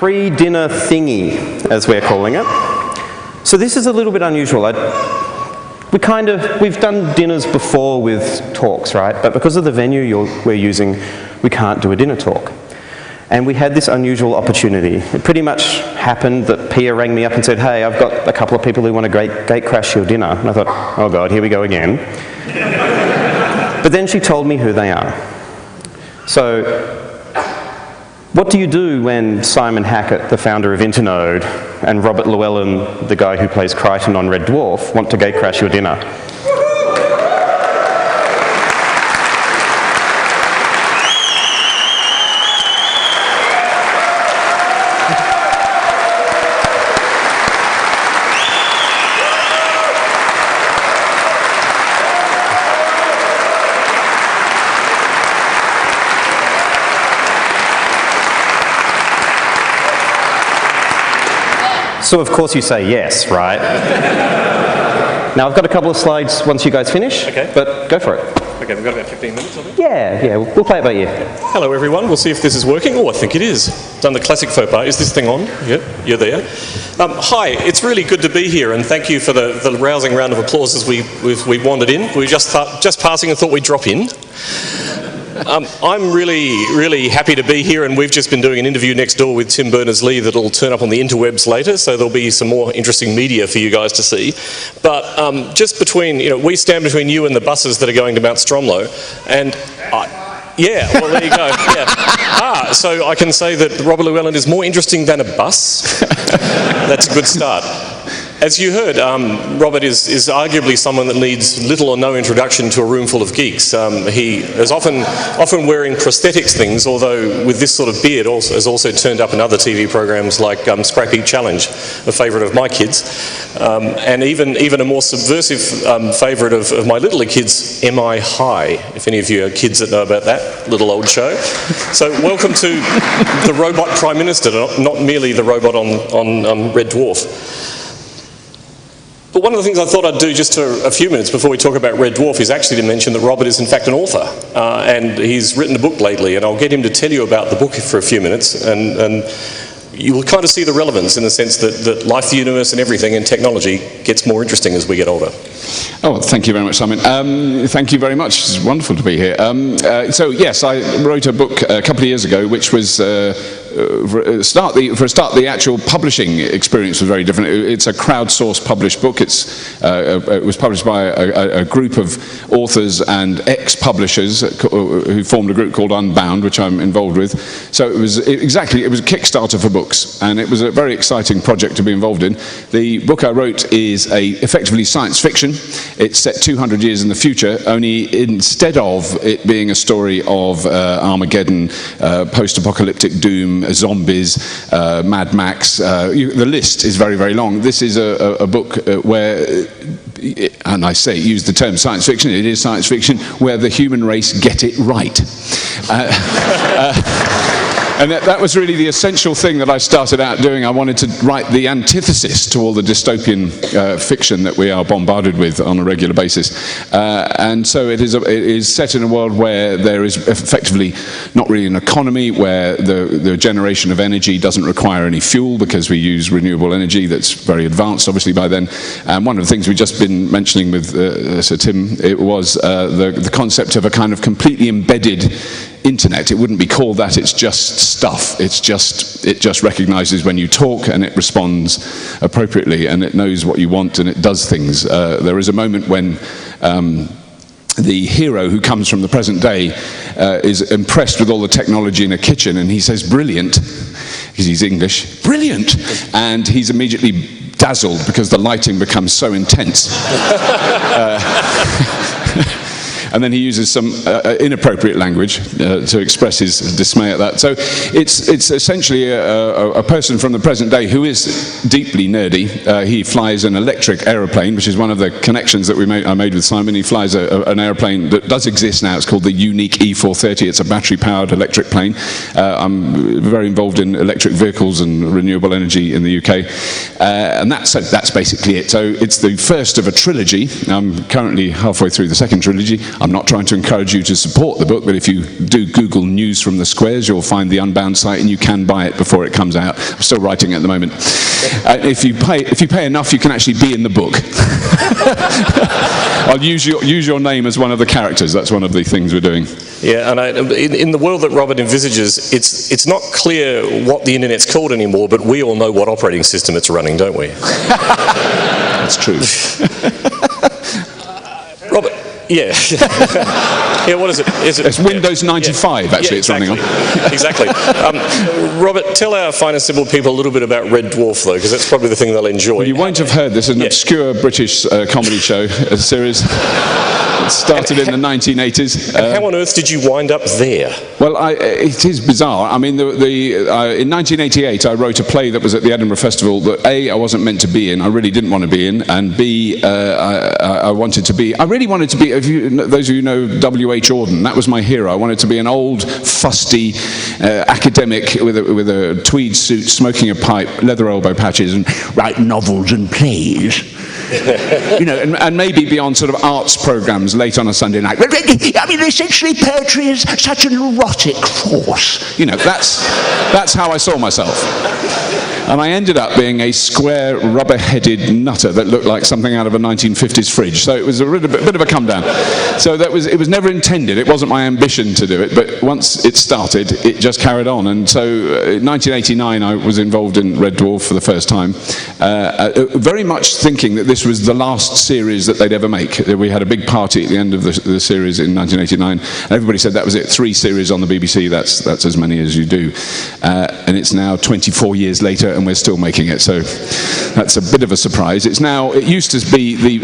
pre-dinner thingy, as we're calling it. So this is a little bit unusual. We've done dinners before with talks, right? But because of the venue we're using, we can't do a dinner talk. And we had this unusual opportunity. It pretty much happened that Pia rang me up and said, hey, I've got a couple of people who want to gate crash your dinner. And I thought, oh God, here we go again. But then she told me who they are. So, what do you do when Simon Hackett, the founder of Internode, and Robert Llewellyn, the guy who plays Crichton on Red Dwarf, want to gate crash your dinner? So of course you say yes, right? Now I've got a couple of slides once you guys finish, okay. But go for it. Okay, we've got about 15 minutes, I think. Yeah, we'll play it by ear. Hello everyone, we'll see if this is working. Oh, I think it is. Done the classic faux pas. Is this thing on? Yep, you're there. Hi, it's really good to be here, and thank you for the rousing round of applause as we wandered in. We were just passing and thought we'd drop in. I'm really happy to be here, and we've just been doing an interview next door with Tim Berners-Lee that'll turn up on the interwebs later, so there'll be some more interesting media for you guys to see. But just between, we stand between you and the buses that are going to Mount Stromlo, and yeah, well there you go. Yeah. So I can say that Robert Llewellyn is more interesting than a bus. That's a good start. As you heard, Robert is arguably someone that needs little or no introduction to a room full of geeks. He is often wearing prosthetics things, although with this sort of beard has also turned up in other TV programs like Scrappy Challenge, a favourite of my kids, and even a more subversive favourite of my littler kids, MI High, if any of you are kids that know about that little old show. So welcome to the robot Prime Minister, not merely the robot on Red Dwarf. But one of the things I thought I'd do just for a few minutes before we talk about Red Dwarf is actually to mention that Robert is in fact an author, and he's written a book lately, and I'll get him to tell you about the book for a few minutes, and you will kind of see the relevance in the sense that life, the universe and everything and technology gets more interesting as we get older. Oh, thank you very much, Simon. Thank you very much. It's wonderful to be here. So yes, I wrote a book a couple of years ago, which was for a start, the actual publishing experience was very different. It's a crowdsourced published book. It was published by a group of authors and ex-publishers who formed a group called Unbound, which I'm involved with. So it was a Kickstarter for books, and it was a very exciting project to be involved in. The book I wrote is effectively science fiction. It's set 200 years in the future, only instead of it being a story of Armageddon, post-apocalyptic doom, zombies, Mad Max, the list is very, very long. This is a book where, and I say, use the term science fiction, it is science fiction, where the human race get it right. And that was really the essential thing that I started out doing. I wanted to write the antithesis to all the dystopian fiction that we are bombarded with on a regular basis. And so it is set in a world where there is effectively not really an economy, where the generation of energy doesn't require any fuel because we use renewable energy that's very advanced, obviously, by then. And one of the things we've just been mentioning with Sir Tim, it was the concept of a kind of completely embedded internet. It wouldn't be called that, it's just stuff. It just recognizes when you talk and it responds appropriately and it knows what you want and it does things. There is a moment when the hero who comes from the present day is impressed with all the technology in a kitchen and he says, brilliant, because he's English, brilliant, and he's immediately dazzled because the lighting becomes so intense. And then he uses some inappropriate language to express his dismay at that. So it's essentially a person from the present day who is deeply nerdy. He flies an electric aeroplane, which is one of the connections that I made with Simon. He flies an aeroplane that does exist now. It's called the Unique E430. It's a battery-powered electric plane. I'm very involved in electric vehicles and renewable energy in the UK. And that's basically it. So it's the first of a trilogy. I'm currently halfway through the second trilogy. I'm not trying to encourage you to support the book, but if you do Google News from the Squares, you'll find the Unbound site, and you can buy it before it comes out. I'm still writing it at the moment. If you pay enough, you can actually be in the book. I'll use your name as one of the characters. That's one of the things we're doing. Yeah, and in the world that Robert envisages, it's not clear what the internet's called anymore, but we all know what operating system it's running, don't we? That's true. Robert, yeah. Yeah, what is it? It's Windows 95, actually, it's running on. Exactly. Robert, tell our fine and simple people a little bit about Red Dwarf, though, because that's probably the thing they'll enjoy. Well, you won't have heard this. It's an obscure British comedy show, a series. It started in the 1980s. And how on earth did you wind up there? Well, it is bizarre. I mean, in 1988, I wrote a play that was at the Edinburgh Festival that A, I wasn't meant to be in, I really didn't want to be in, and B, I wanted to be, I really wanted to be, those of you know W.H. Auden, that was my hero. I wanted to be an old, fusty academic with a tweed suit, smoking a pipe, leather elbow patches, and write novels and plays. You know, and maybe be on sort of arts programs late on a Sunday night. I mean, essentially, poetry is such an erotic force. You know, that's how I saw myself. And I ended up being a square, rubber-headed nutter that looked like something out of a 1950s fridge. So it was a bit of a come down. So it was never intended. It wasn't my ambition to do it. But once it started, it just carried on. And so in 1989, I was involved in Red Dwarf for the first time, very much thinking that this was the last series that they'd ever make. We had a big party at the end of the series in 1989, and everybody said that was it. 3 series on the BBC, that's as many as you do. And it's now 24 years later, and we're still making it, so that's a bit of a surprise. It used to be the...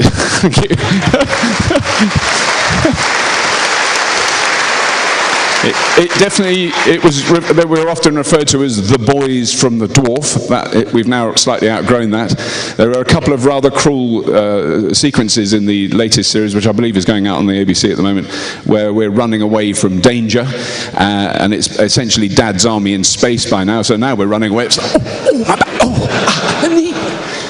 They were often referred to as the boys from the dwarf. We've now slightly outgrown that. There are a couple of rather cruel sequences in the latest series, which I believe is going out on the ABC at the moment, where we're running away from danger, and it's essentially Dad's army in space by now. So now we're running away. It's like,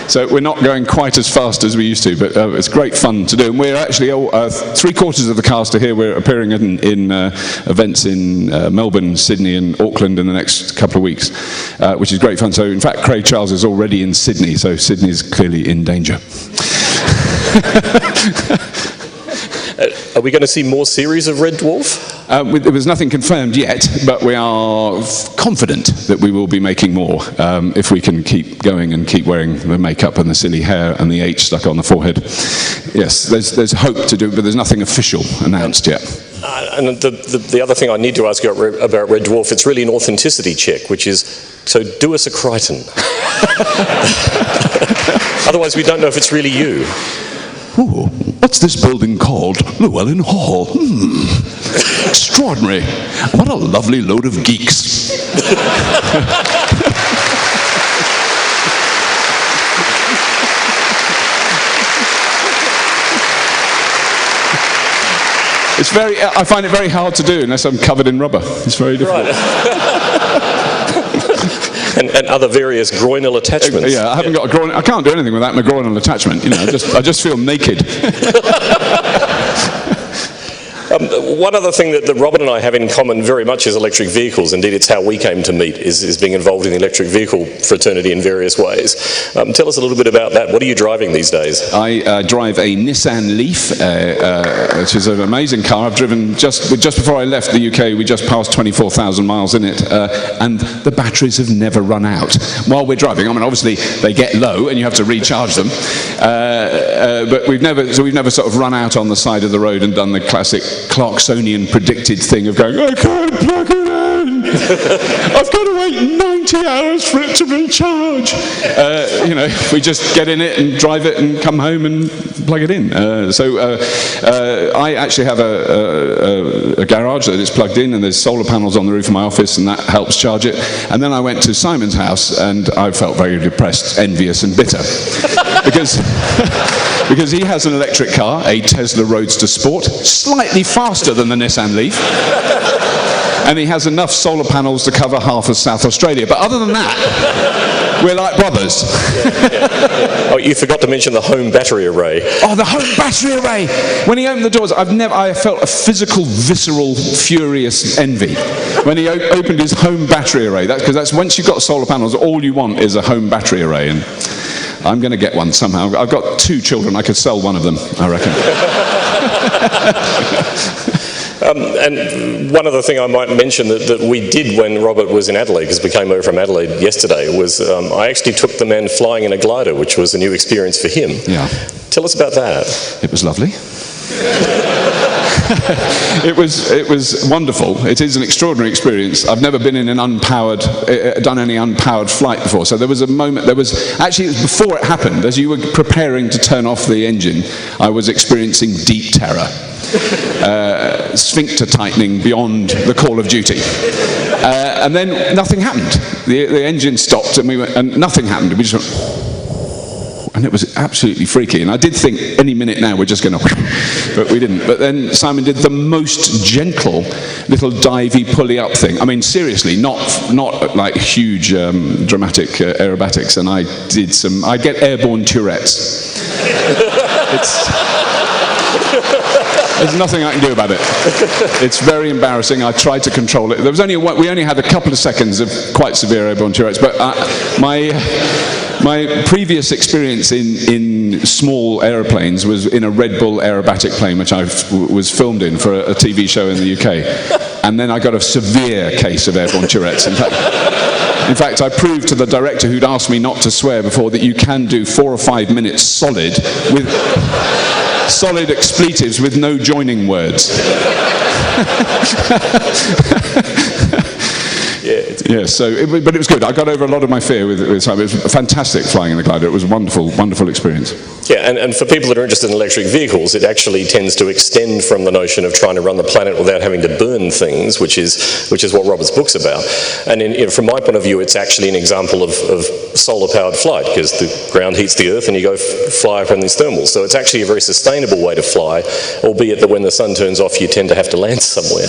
so we're not going quite as fast as we used to, but it's great fun to do. And we're actually, 3/4 of the cast are here. We're appearing in events in Melbourne, Sydney and Auckland in the next couple of weeks, which is great fun. So in fact, Craig Charles is already in Sydney, so Sydney is clearly in danger. Are we going to see more series of Red Dwarf? There was nothing confirmed yet, but we are confident that we will be making more if we can keep going and keep wearing the makeup and the silly hair and the H stuck on the forehead. Yes, there's hope to do it, but there's nothing official announced yet. And the other thing I need to ask you about Red Dwarf, it's really an authenticity check, which is, so do us a Crichton. Otherwise we don't know if it's really you. Ooh, what's this building called? Llewellyn Hall. Extraordinary. What a lovely load of geeks. I find it very hard to do unless I'm covered in rubber. It's very difficult. Right. And other various groinal attachments. Yeah, I haven't got a groin. I can't do anything without my groinal attachment. You know, I just feel naked. One other thing that Robert and I have in common very much is electric vehicles. Indeed, it's how we came to meet, is being involved in the electric vehicle fraternity in various ways. Tell us a little bit about that. What are you driving these days? I drive a Nissan Leaf, which is an amazing car. I've driven just before I left the UK. We just passed 24,000 miles in it, and the batteries have never run out while we're driving. I mean, obviously they get low, and you have to recharge them. But we've never sort of run out on the side of the road and done the classic Clarksonian predicted thing of going, I can't plug it in. I've got to wait 90 hours for it to recharge. You know, we just get in it and drive it and come home and plug it in. I actually have a garage that is plugged in, and there's solar panels on the roof of my office, and that helps charge it. And then I went to Simon's house, and I felt very depressed, envious and bitter. Because he has an electric car, a Tesla Roadster Sport, slightly faster than the Nissan Leaf. And he has enough solar panels to cover half of South Australia. But other than that, We're like brothers. Oh, you forgot to mention the home battery array. Oh, the home battery array! When he opened the doors, I felt a physical, visceral, furious envy when he opened his home battery array. Because that's once you've got solar panels, all you want is a home battery array. And I'm going to get one somehow. I've got 2 children. I could sell one of them, I reckon. And one other thing I might mention that we did when Robert was in Adelaide, because we came over from Adelaide yesterday, was I actually took the man flying in a glider, which was a new experience for him. Yeah. Tell us about that. It was lovely. It was wonderful. It is an extraordinary experience. I've never been in an done any unpowered flight before. So there was a moment, it was before it happened, as you were preparing to turn off the engine, I was experiencing deep terror. Sphincter tightening beyond the call of duty. And then nothing happened. The engine stopped and nothing happened. We just went, and it was absolutely freaky. And I did think any minute now we're just going to, but we didn't. But then Simon did the most gentle little divey pulley up thing. I mean, seriously, not like huge dramatic aerobatics. And I get airborne Tourette's. There's nothing I can do about it. It's very embarrassing. I tried to control it. There was we only had a couple of seconds of quite severe airborne Tourette's, but my previous experience in small aeroplanes was in a Red Bull aerobatic plane, which I was filmed in for a TV show in the UK. And then I got a severe case of airborne Tourette's. In fact, I proved to the director who'd asked me not to swear before that you can do 4 or 5 minutes solid with solid expletives with no joining words. But it was good. I got over a lot of my fear with Simon. It was fantastic flying in the glider. It was a wonderful experience. Yeah, and for people that are interested in electric vehicles, it actually tends to extend from the notion of trying to run the planet without having to burn things, which is what Robert's book's about. And from my point of view, it's actually an example of solar-powered flight, because the ground heats the Earth and you go fly up on these thermals. So it's actually a very sustainable way to fly, albeit that when the sun turns off, you tend to have to land somewhere.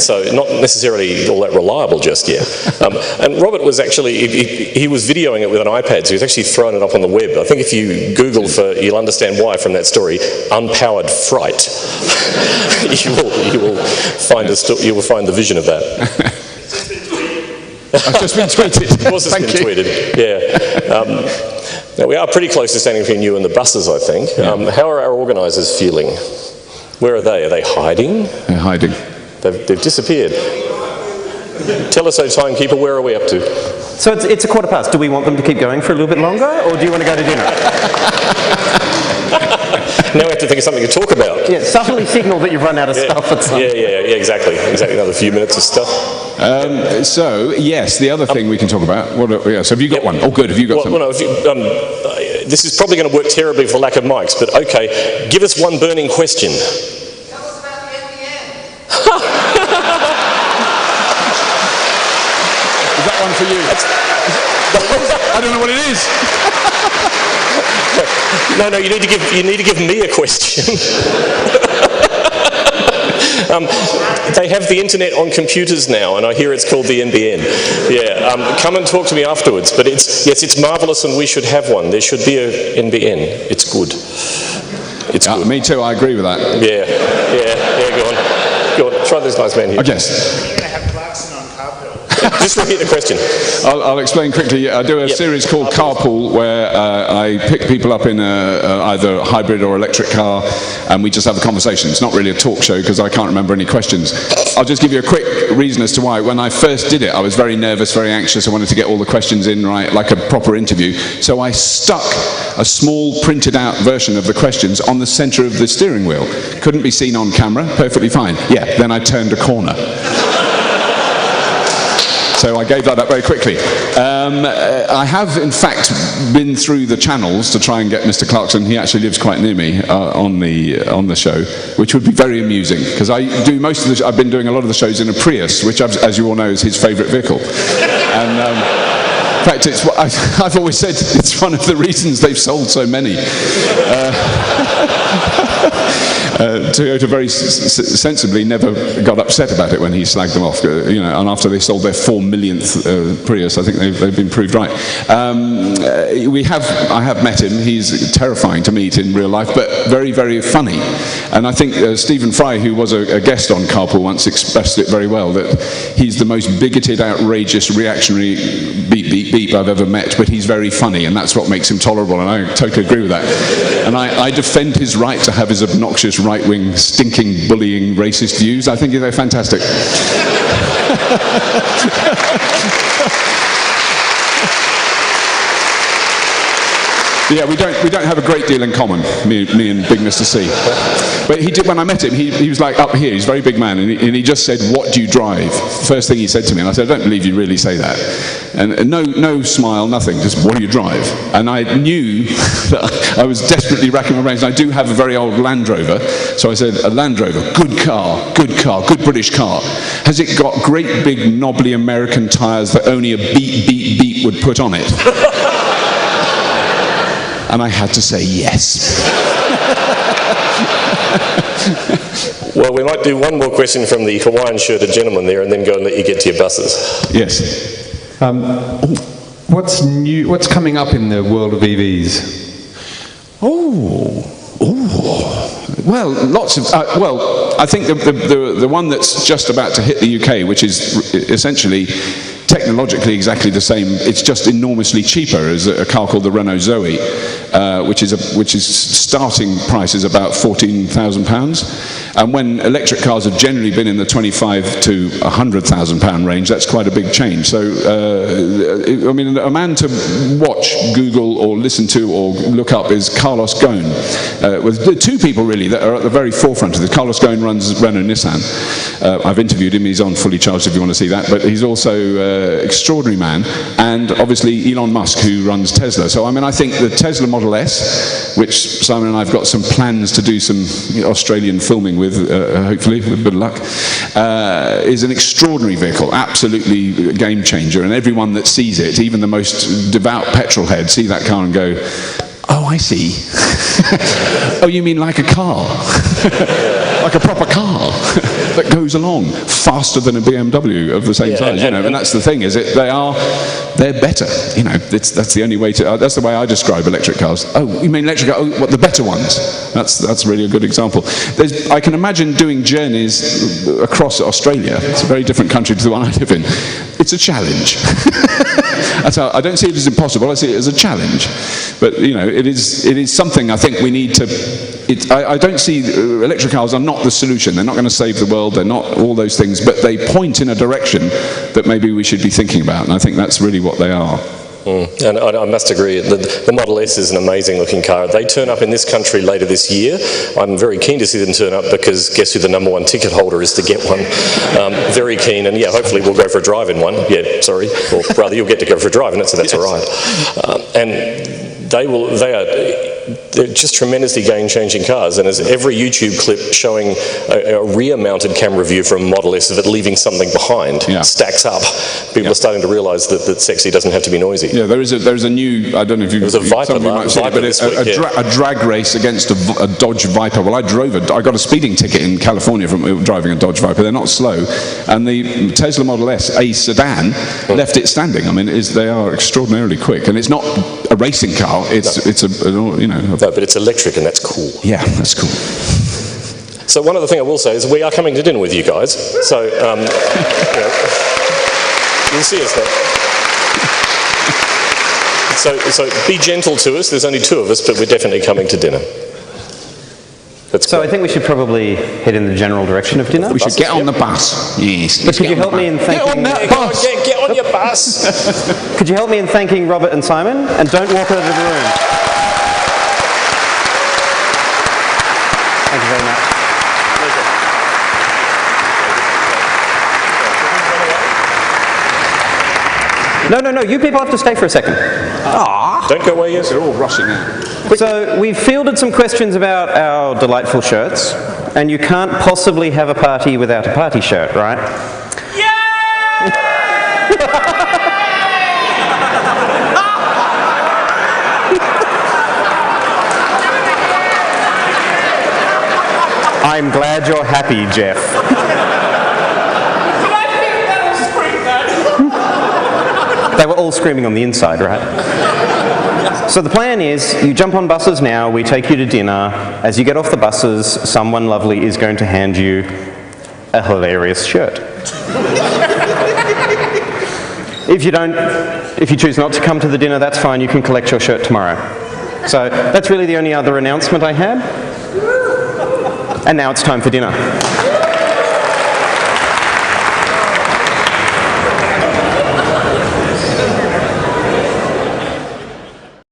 So not necessarily all that reliable just yet. And Robert was actually, he was videoing it with an iPad, so he was actually throwing it up on the web. I think if you Google you'll understand why from that story, unpowered fright, you will find the vision of that. I've just been tweeted. Of course it's been tweeted, yeah. Now we are pretty close to standing between you and the buses, I think. Yeah. How are our organisers feeling? Where are they? Are they hiding? They're hiding. They've disappeared. Tell us, timekeeper, where are we up to? So it's 1:15. Do we want them to keep going for a little bit longer, or do you want to go to dinner? Now we have to think of something to talk about. Yeah, subtly signal that you've run out of stuff at some point. Yeah, exactly. Another few minutes of stuff. So, yes, the other thing we can talk about. So have you got one? Oh, good. Have you got something? Well, no, this is probably going to work terribly for lack of mics, but okay. Give us one burning question. Tell us about the NBN. Is that one for you? I don't know what it is. No, you need to give me a question. They have the internet on computers now, and I hear it's called the NBN. Yeah, come and talk to me afterwards. But it's marvellous, and we should have one. There should be a NBN. It's good. It's good. Me too. I agree with that. Yeah. Go on. Try this nice man here. Yes. Just repeat the question. I'll explain quickly. I do a series called Carpool, where I pick people up in either a hybrid or electric car, and we just have a conversation. It's not really a talk show because I can't remember any questions. I'll just give you a quick reason as to why. When I first did it, I was very nervous, very anxious. I wanted to get all the questions in right, like a proper interview. So I stuck a small printed out version of the questions on the centre of the steering wheel. Couldn't be seen on camera, perfectly fine. Yeah, then I turned a corner. So I gave that up very quickly. I have, in fact, been through the channels to try and get Mr. Clarkson. He actually lives quite near me on the show, which would be very amusing because I've been doing a lot of the shows in a Prius, which, as you all know, is his favourite vehicle. And fact, I've always said it's one of the reasons they've sold so many. Toyota very sensibly never got upset about it when he slagged them off, and after they sold their 4 millionth Prius, I think they've been proved right. I have met him. He's terrifying to meet in real life, but very, very funny. And I think Stephen Fry, who was a guest on Carpool once, expressed it very well, that he's the most bigoted, outrageous, reactionary beep, beep, beep I've ever met, but he's very funny, and that's what makes him tolerable, and I totally agree with that. And I defend his right to have his obnoxious right-wing, stinking, bullying, racist views. I think they're fantastic. Yeah, we don't have a great deal in common, me and Big Mr. C. But he did, when I met him, he was like up here, he's a very big man, and he just said, "What do you drive?" First thing he said to me, and I said, "I don't believe you really say that." And no smile, nothing, just, "What do you drive?" And I knew that I was desperately racking my brains. I do have a very old Land Rover, so I said, "A Land Rover, good car, good British car. Has it got great big knobbly American tyres that only a beep, beep, beep would put on it?" And I had to say yes. Well, we might do one more question from the Hawaiian-shirted gentleman there and then go and let you get to your buses. Yes. What's new? What's coming up in the world of EVs? Well, lots of. I think the one that's just about to hit the UK, which is essentially technologically exactly the same. It's just enormously cheaper. Is a car called the Renault Zoe, which is starting price is about £14,000. And when electric cars have generally been in the £25,000 to £100,000 range, that's quite a big change. So, I mean, a man to watch, Google, or listen to, or look up is Carlos Ghosn. With the two people really that are at the very forefront of this. Carlos Ghosn runs Renault Nissan. I've interviewed him. He's on Fully Charged if you want to see that. But he's also extraordinary man, and obviously Elon Musk, who runs Tesla. So I mean, I think the Tesla Model S, which Simon and I have got some plans to do some Australian filming with, hopefully with a bit of luck, is an extraordinary vehicle, absolutely a game changer, and everyone that sees it, even the most devout petrol head, see that car and go, "Oh, I see." "Oh, you mean like a car?" Like a proper car that goes along faster than a BMW of the same size, and that's the thing, is they're better, that's the only way to, that's the way I describe electric cars. "Oh, you mean electric cars? Oh, what, the better ones?" That's really a good example. I can imagine doing journeys across Australia. It's a very different country to the one I live in. It's a challenge. That's how, I don't see it as impossible, I see it as a challenge. But, it is something I think we need to... I don't see... electric cars are not the solution. They're not going to save the world. They're not all those things. But they point in a direction that maybe we should be thinking about. And I think that's really what they are. And I must agree, the Model S is an amazing looking car. They turn up in this country later this year. I'm very keen to see them turn up because guess who the #1 ticket holder is to get one. Very keen, and yeah, hopefully we'll go for a drive in one. Yeah, sorry, or rather you'll get to go for a drive in it, so that's all right. And they're just tremendously game-changing cars, and there's every YouTube clip showing a rear-mounted camera view from Model S of it leaving something behind stacks up. People are starting to realise that sexy doesn't have to be noisy. Yeah, there is a new, I don't know if you've... There was a Viper, a drag race against a Dodge Viper. Well, I got a speeding ticket in California from driving a Dodge Viper. They're not slow, and the Tesla Model S, a sedan, left it standing. I mean, they are extraordinarily quick, and it's not a racing car. It's a No, but it's electric, and that's cool. Yeah, that's cool. So one other thing I will say is we are coming to dinner with you guys. So you'll see us there. So be gentle to us. There's only 2 of us, but we're definitely coming to dinner. So I think we should probably head in the general direction of dinner. We should get on the bus. Yes. But could you help me in thanking... Get on that bus! Get on your bus! Could you help me in thanking Robert and Simon? And don't walk out of the room. Thank you very much. No, you people have to stay for a second. Don't go away yet. They're all rushing out. So we've fielded some questions about our delightful shirts, and you can't possibly have a party without a party shirt, right? Yeah! I'm glad you're happy, Jeff. But I think that'll scream that. They were all screaming on the inside, right? So the plan is, you jump on buses now, we take you to dinner. As you get off the buses, someone lovely is going to hand you a hilarious shirt. If you choose not to come to the dinner, that's fine, you can collect your shirt tomorrow. So that's really the only other announcement I had. And now it's time for dinner.